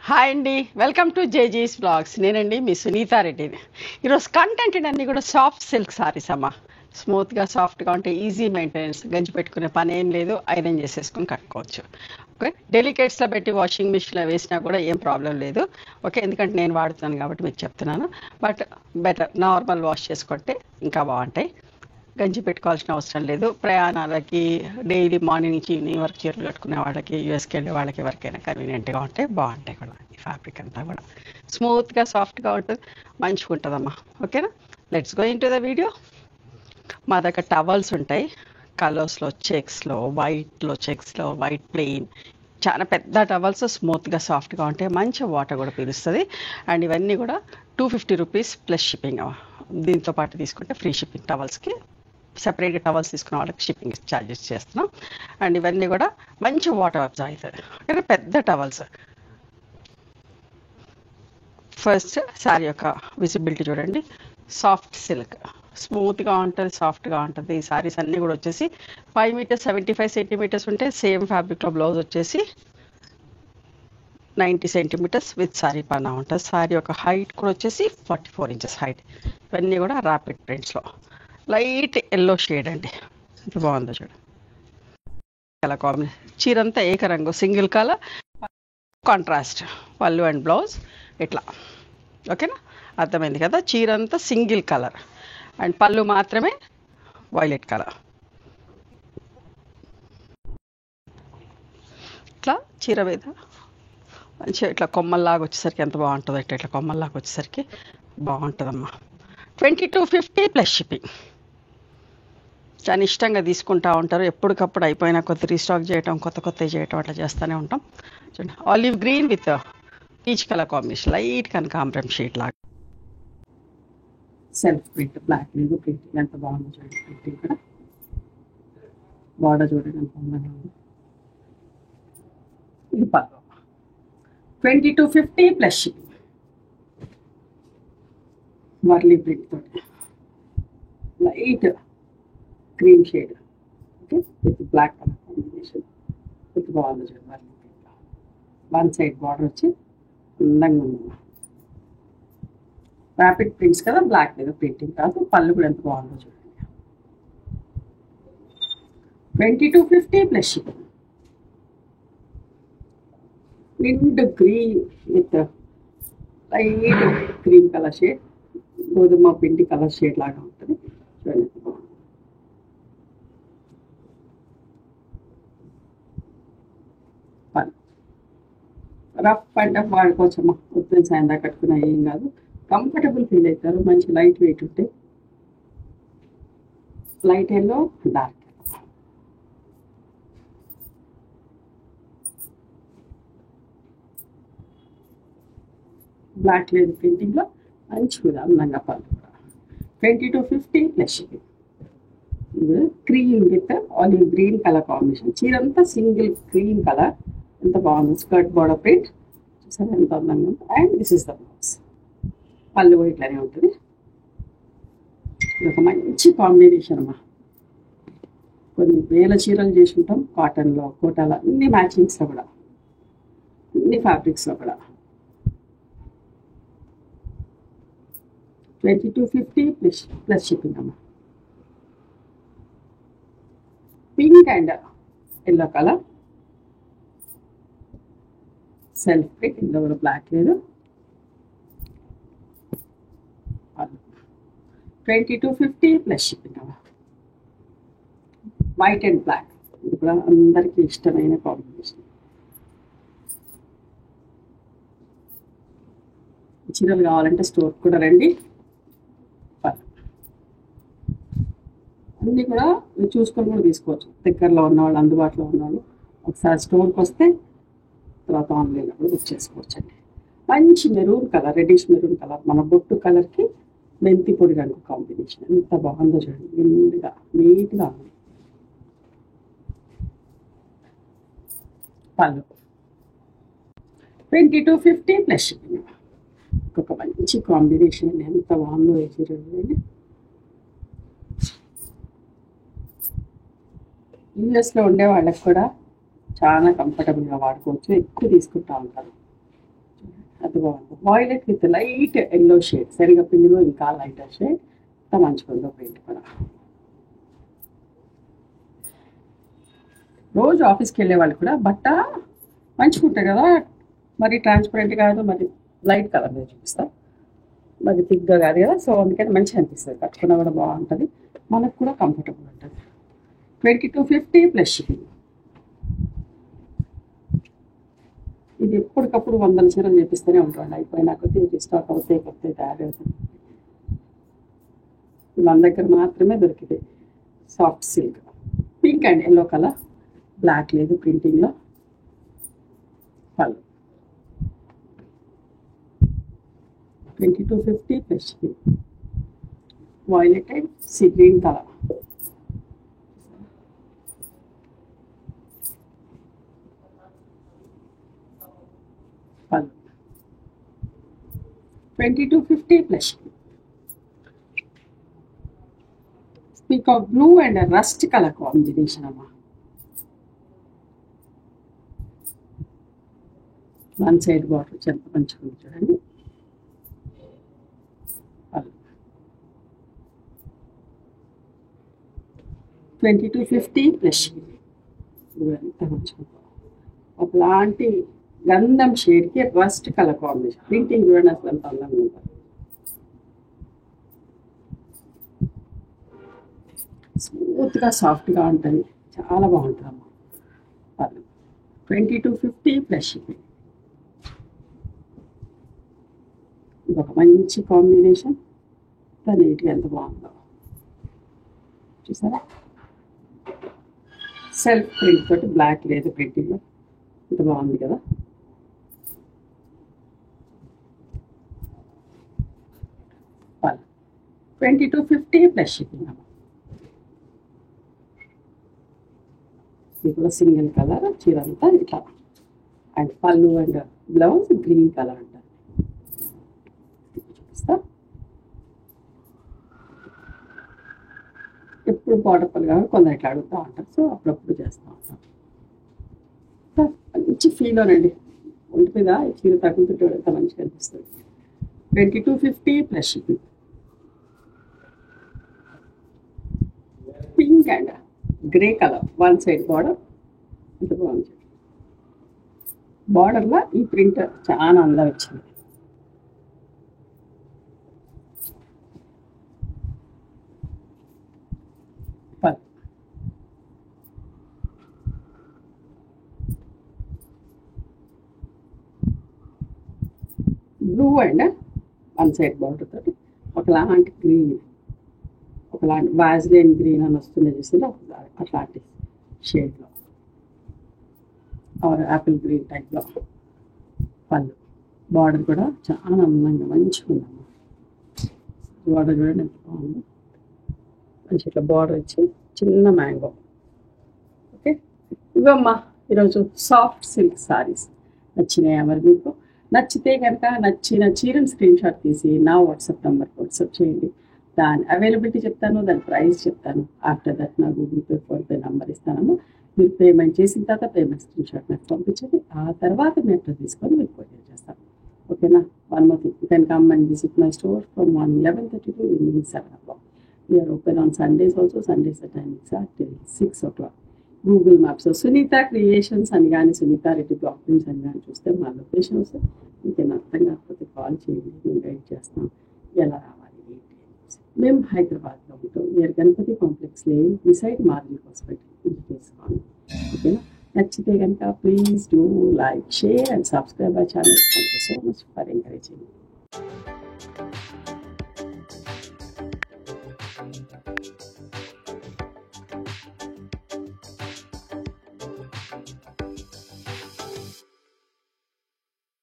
Hi అండి, welcome to జేజీస్ blogs. నేనండి మీ సునీతా రెడ్డిని. ఈరోజు కంటెంట్ అన్నీ కూడా సాఫ్ట్ సిల్క్ సారీస్ అమ్మా. స్మూత్గా సాఫ్ట్గా ఉంటే ఈజీ మెయింటెనెన్స్, గంజి పెట్టుకునే పని ఏం లేదు, ఐరన్ చేసేసుకుని కట్టుకోవచ్చు. ఓకే, డెలికేట్స్లో పెట్టి వాషింగ్ మిషన్లో వేసినా కూడా ఏం ప్రాబ్లం లేదు. ఓకే, ఎందుకంటే నేను వాడుతున్నాను కాబట్టి మీకు చెప్తున్నాను. బట్ బెటర్ నార్మల్ వాష్ చేసుకుంటే ఇంకా బాగుంటాయి. గంజి పెట్టుకోవాల్సిన అవసరం లేదు. ప్రయాణాలకి డైలీ మార్నింగ్ నుంచి ఈవినింగ్ వరకు చీరలు కట్టుకునే వాళ్ళకి, యూఎస్కి వెళ్ళే వాళ్ళకి ఎవరికైనా కన్వీనియంట్గా ఉంటాయి, బాగుంటాయి కూడా. ఈ ఫ్యాబ్రిక్ అంతా కూడా స్మూత్గా సాఫ్ట్గా ఉంటుంది, మంచిగా ఉంటుందమ్మా. ఓకేనా, let's go in to the video. మా దగ్గర టవల్స్ ఉంటాయి, కలర్స్లో, చెక్స్లో, చెక్స్లో, వైట్ ప్లెయిన్, చాలా పెద్ద టవల్స్, స్మూత్గా సాఫ్ట్గా ఉంటాయి, మంచి వాటర్ కూడా పీలుస్తుంది. అండ్ ఇవన్నీ కూడా 250 రూపీస్ ప్లస్ షిప్పింగ్. దీంతో పాటు తీసుకుంటే ఫ్రీ షిప్పింగ్. టవల్స్కి సెపరేట్గా టవల్స్ తీసుకున్న వాళ్ళకి షిప్పింగ్ ఛార్జెస్ చేస్తున్నాం. అండ్ ఇవన్నీ కూడా మంచి వాటర్ అబ్జర్వ్ అవుతుంది. ఓకే, పెద్ద టవల్స్. ఫస్ట్ శారీ యొక్క విజిబిలిటీ చూడండి. సాఫ్ట్ సిల్క్, స్మూత్గా ఉంటుంది, సాఫ్ట్గా ఉంటుంది. ఈ శారీస్ అన్నీ కూడా వచ్చేసి 5 మీటర్స్ 75 సెంటీమీటర్స్ ఉంటే, సేమ్ ఫ్యాబ్రిక్లో బ్లౌజ్ వచ్చేసి 90 సెంటీమీటర్స్ విత్ శారీ పన్నా ఉంటుంది. శారీ యొక్క హైట్ కూడా వచ్చేసి 44 ఇంచెస్ హైట్. ఇవన్నీ కూడా ర్యాపిడ్ ప్రింట్స్లో లైట్ ఎల్లో షేడ్ అండి. ఎంత బాగుందో చూడండి. కలర్ కాంబినేషన్, చీరంతా ఏకరంగు, single colour, contrast pallu and blouse ఇట్లా. ఓకేనా, అర్థమైంది కదా. చీరంతా సింగిల్ కలర్ అండ్ పళ్ళు మాత్రమే వైలెట్ కలర్. ఇట్లా చీర మీద మంచిగా ఇట్లా కొమ్మల్లాగా వచ్చేసరికి ఎంత బాగుంటుందో. ఇట్లా కొమ్మల్లాగా వచ్చేసరికి బాగుంటుందమ్మా. 2250 ప్లస్ షిప్పింగ్. చాలా ఇష్టంగా తీసుకుంటూ ఉంటారు. ఎప్పటికప్పుడు అయిపోయినా కొద్ది రీస్టాక్ చేయటం, కొత్త చేయటం అట్లా చేస్తూనే ఉంటాం. చూడండి, olive green with peach colour combination, light కనకాంబరం షేడ్ లాగా. సెల్ఫ్ ప్రింట్, బ్లాక్ లేదు, ప్రింటింగ్ ఎంత బాగుందో చూడండి. ప్రింటింగ్ కూడా బార్డర్ చూడండి ఎంత అందంగా ఉంది. ఇది పళ్ళు. 2250 ప్లస్ షిప్పింగ్. వర్లీ ప్రింట్ తోటి light cream shade, okay, with black colour combination. With బాగుంది చూడండి. Warli print, one side border వచ్చి అందంగా ఉంది. ర్యాపిడ్ ప్రింట్స్ కదా, బ్లాక్ మీద ప్రింటింగ్ కాదు. పళ్ళు కూడా ఎంత బాగుందో చూడండి. 2250 ప్లస్ షిప్పింగ్. నిండు green with light cream colour shade, గోధుమ పిండి కలర్ షేడ్ లాగా ఉంటుంది. చూడండి ఎంత బాగుంది. పళ్ళు రఫ్ అండ్ టఫ్ వాడుకోవచ్చమ్మా. పొద్దున్న సాయంత్రం కట్టుకున్నా ఏం కాదు, కంఫర్టబుల్ ఫీల్ అవుతారు. మంచి లైట్ వెయిట్ ఉంటాయి. లైట్ ఎల్లో, డార్క్ బ్లాక్ లేదు ప్రింటింగ్లో, మంచిగా అందంగా pallu. 2250 plus shipping. Cream with olive green colour combination. చీరంతా సింగిల్ క్రీమ్ కలర్, ఎంత బాగుంది. స్కర్ట్ బోర్డర్ ప్రింట్ చూసారా ఎంత అందంగా ఉంది. And this is the blouse. Pallu కూడా ఇట్లానే ఉంటుంది. ఇది ఒక మంచి కాంబినేషన్ అమ్మా. కొన్ని వేల చీరలు చేసుకుంటాం కాటన్లో, కోటాలో, అన్ని మ్యాచింగ్స్లో కూడా, అన్ని ఫ్యాబ్రిక్స్లో కూడా. 2250 ప్లస్ షిప్పింగ్ అమ్మా. Pink and yellow colour, self print. ఇందులో కూడా బ్లాక్ లేదు. 2250 ప్లస్ షిప్పింగ్ అమ్మా. వైట్ అండ్ బ్లాక్, ఇది కూడా అందరికీ ఇష్టమైన కాంబినేషన్. చీరలు కావాలంటే స్టోర్ కూడా రండి. అన్నీ కూడా చూసుకొని కూడా తీసుకోవచ్చు. దగ్గరలో ఉన్నవాళ్ళు, అందుబాటులో ఉన్నవాళ్ళు ఒకసారి స్టోర్కి వస్తే తర్వాత ఆన్లైన్లో కూడా బుక్ చేసుకోవచ్చు అండి. మంచి maroon colour, reddish maroon colour, మన బొట్టు కలర్కి మెంతి పొడి రంగు కాంబినేషన్. ఎంత బాగుందో చూడండి, నిండుగా నీట్గా ఉంది. పళ్ళు 2250 ప్లస్ షిప్పింగ్. ఒక మంచి కాంబినేషన్ అండి, ఎంత బాగుందో చూడండి. యూఎస్లో ఉండే వాళ్ళకి కూడా చాలా కంఫర్టబుల్గా వాడుకోవచ్చు. ఎక్కువ తీసుకుంటూ ఉంటారు. అది బాగుంది. Violet with light yellow shade, శనగపిండిలో ఇంకా లైటర్ షేడ్, అంత మంచిగా ప్రింట్ కూడా. రోజు ఆఫీస్కి వెళ్ళే వాళ్ళు కూడా బట్ట మంచిగా ఉంటాయి కదా, మరి ట్రాన్స్పరెంట్ కాదు, మరి లైట్ కలర్ మీద చూపిస్తాం, మరి థిక్గా కాదు కదా, సో అందుకని మంచిగా అనిపిస్తుంది, కట్టుకున్నా కూడా బాగుంటుంది, మనకు కూడా కంఫర్టబుల్ ఉంటుంది. 2250 ప్లస్ షిప్పింగ్. ఇది ఎప్పటికప్పుడు 100 చీరలు చేపిస్తూనే ఉంటాడు, అయిపోయినా కొద్ది స్టాక్ అవుతాయి, కొత్త యాడ్ అవుతుంది. మన దగ్గర మాత్రమే దొరికితే soft silk, pink and yellow colour, black లేదు ప్రింటింగ్లో. పళ్ళు 2250 plus shipping. Violet and sea green colour. పళ్ళు 2250 plus shipping. Speak of blue and rust colour combination అమ్మా. వన్ సైడ్ బార్డర్ ఎంత మంచిగా ఉంది చూడండి. 2250 ప్లస్ ఎంత మంచిగా, ఒకలాంటి గంధం షేడ్కి రస్ట్ కలర్ కాంబినేషన్, ప్రింటింగ్ చూడండి అసలు ఎంత అందంగా ఉంటుంది. స్మూత్గా సాఫ్ట్గా ఉంటుంది, చాలా బాగుంటుంది అమ్మ. 2250 ప్లస్ షిప్పింగ్. ఇది ఒక మంచి కాంబినేషన్, ఎంత నీట్గా ఎంత బాగుందో చూసారా. సెల్ఫ్ ప్రింట్ తోటి, బ్లాక్ లేదు ప్రింటింగ్లో, ఇంత బాగుంది కదా. పళ్ళు 2250 ప్లస్ షిప్పింగ్ అమ్మ. ఇది కూడా సింగిల్ కలర్ చీర అంతా ఇట్లా, అండ్ పళ్ళు అండ్ బ్లౌజ్ గ్రీన్ కలర్ అంటారు. చూపిస్తా. ఎప్పుడు బార్డర్ పళ్ళు కావాలి కొందరు ఇట్లా అడుగుతూ ఉంటారు, సో అప్పుడప్పుడు చేస్తూ ఉంటాం. మంచి ఫీల్ అనండి, ఒంటి మీద ఈ చీర తగ్గుతుంటే ఎంత మంచిగా అనిపిస్తుంది. 2250 plus shipping. Pink and grey colour, one side border, ఎంత బాగుంది. బార్డర్లో ఈ ప్రింట్ చాలా అందం వచ్చింది. Blue and one side border తోటి ఒకలాంటి గ్రీన్, ఒకలాంటి వాజ్లైన్ గ్రీన్ అని వస్తుంది చూసిందా, అట్లాంటి షేడ్లో, ఆర్ యాపిల్ గ్రీన్ టైప్లో. పళ్ళు బార్డర్ కూడా చాలా అందంగా మంచిగా ఉందమ్మా. బార్డర్ చూడండి ఎంత బాగుంది, మంచి ఇట్లా బార్డర్ వచ్చి చిన్న మ్యాంగో. ఓకే, ఇవమ్మా ఈరోజు సాఫ్ట్ సిల్క్ సారీస్. నచ్చినాయా మరి మీకు? నచ్చితే కనుక నచ్చిన చీరను స్క్రీన్ షాట్ తీసి నా వాట్సాప్ నెంబర్కి వాట్సాప్ చేయండి. దాని అవైలబిలిటీ చెప్తాను, దాని ప్రైస్ చెప్తాను. ఆఫ్టర్ దట్ నా గూగుల్ పే, ఫోన్పే నెంబర్ ఇస్తానమ్మా. మీరు పేమెంట్ చేసిన తర్వాత పేమెంట్ స్క్రీన్ షాట్ నాకు పంపించండి. ఆ తర్వాత మీ అడ్రస్ తీసుకొని మీకు కొరియర్ చేస్తాను. ఓకేనా? One more thing, you can come and visit my store from morning 11:30 to evening 7 o'clock. We are open on Sundays also. Sundays the timings are till 6 o'clock. Google Maps Sunitha creations అని కానీ, Sunitha Reddy block prints అని కానీ చూస్తే మా location వస్తే మీకు అర్థం కాకపోతే కాల్ చేయండి, మేము గైడ్ చేస్తాం ఎలా రావాలి ఏంటి. మేము హైదరాబాద్లో ఉంటాం, near Ganapathi complex lane beside margin hospital ఇది చేసుకోండి. ఓకేనా? నచ్చితే కనుక please do like, share and subscribe our channel. Thank you so much for encouraging.